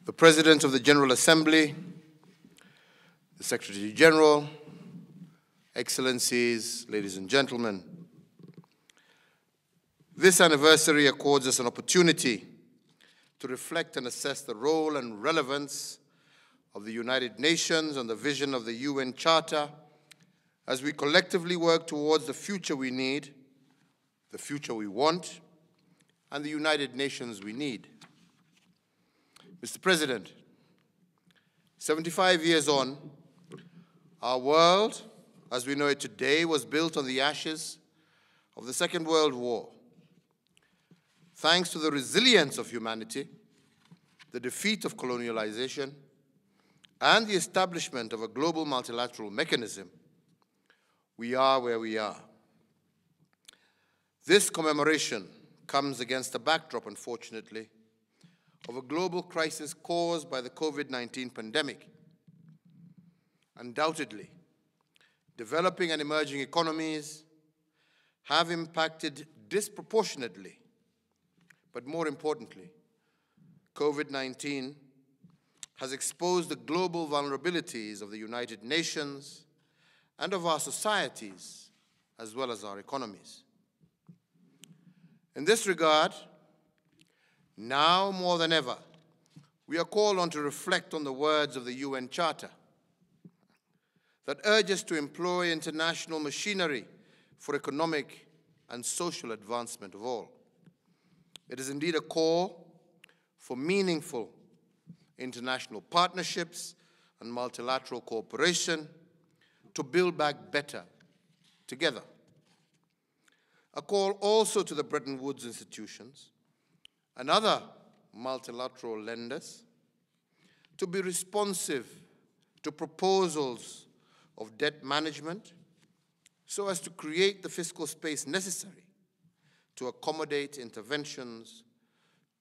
the President of the General Assembly, the Secretary General, Excellencies, ladies and gentlemen, this anniversary accords us an opportunity to reflect and assess the role and relevance of the United Nations and the vision of the UN Charter as we collectively work towards the future we need, the future we want, and the United Nations we need. Mr. President, 75 years on, our world, as we know it today, was built on the ashes of the Second World War. Thanks to the resilience of humanity, the defeat of colonialization, and the establishment of a global multilateral mechanism, we are where we are. This commemoration comes against a backdrop, unfortunately, of a global crisis caused by the COVID-19 pandemic. Undoubtedly, developing and emerging economies have impacted disproportionately, but more importantly, COVID-19 has exposed the global vulnerabilities of the United Nations and of our societies, as well as our economies. In this regard, now more than ever, we are called on to reflect on the words of the UN Charter that urge us to employ international machinery for economic and social advancement of all. It is indeed a call for meaningful international partnerships and multilateral cooperation to build back better together. A call also to the Bretton Woods institutions and other multilateral lenders to be responsive to proposals of debt management so as to create the fiscal space necessary to accommodate interventions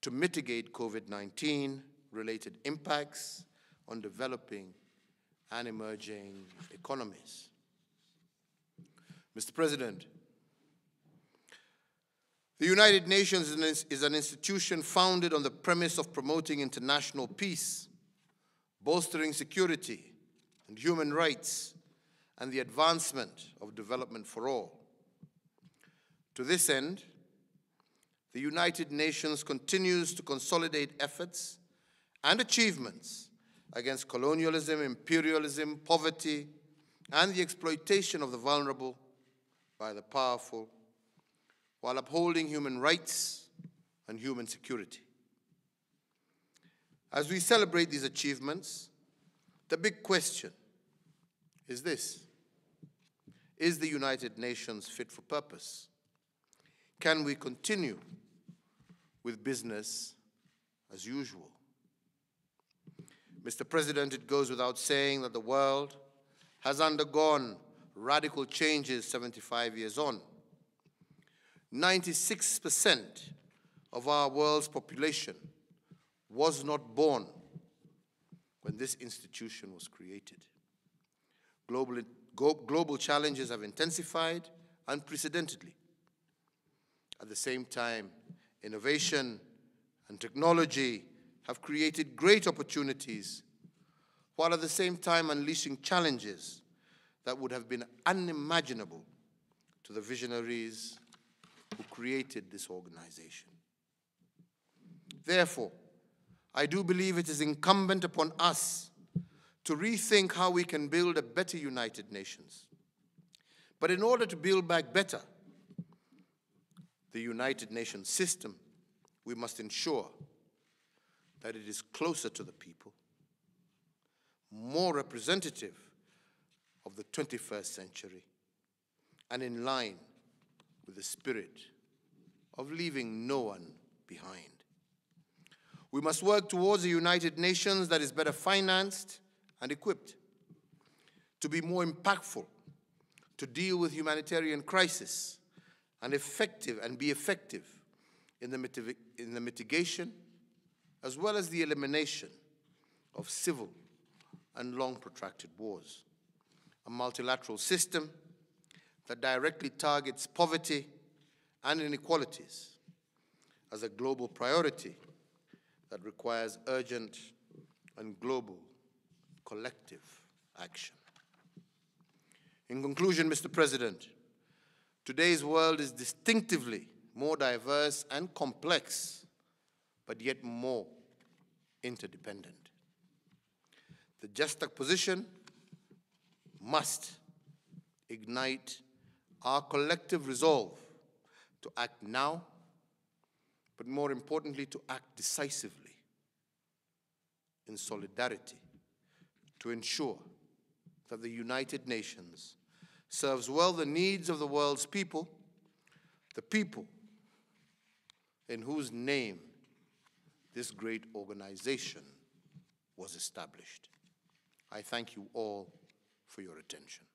to mitigate COVID-19 related impacts on developing and emerging economies. Mr. President, the United Nations is an institution founded on the premise of promoting international peace, bolstering security and human rights, and the advancement of development for all. To this end, the United Nations continues to consolidate efforts and achievements against colonialism, imperialism, poverty, and the exploitation of the vulnerable by the powerful, while upholding human rights and human security. As we celebrate these achievements, the big question is this: is the United Nations fit for purpose? Can we continue with business as usual? Mr. President, it goes without saying that the world has undergone radical changes 75 years on. 96% of our world's population was not born when this institution was created. Global challenges have intensified unprecedentedly. At the same time, innovation and technology have created great opportunities, while at the same time unleashing challenges that would have been unimaginable to the visionaries who created this organization. Therefore, I do believe it is incumbent upon us to rethink how we can build a better United Nations. But in order to build back better the United Nations system, we must ensure that it is closer to the people, more representative of the 21st century, and in line with the spirit of leaving no one behind. We must work towards a United Nations that is better financed and equipped to be more impactful, to deal with humanitarian crisis, and be effective in the mitigation as well as the elimination of civil and long protracted wars. A multilateral system that directly targets poverty and inequalities as a global priority that requires urgent and global collective action. In conclusion, Mr. President, today's world is distinctively more diverse and complex, but yet more interdependent. The juxtaposition must ignite our collective resolve to act now, but more importantly, to act decisively in solidarity to ensure that the United Nations serves well the needs of the world's people, the people in whose name this great organization was established. I thank you all for your attention.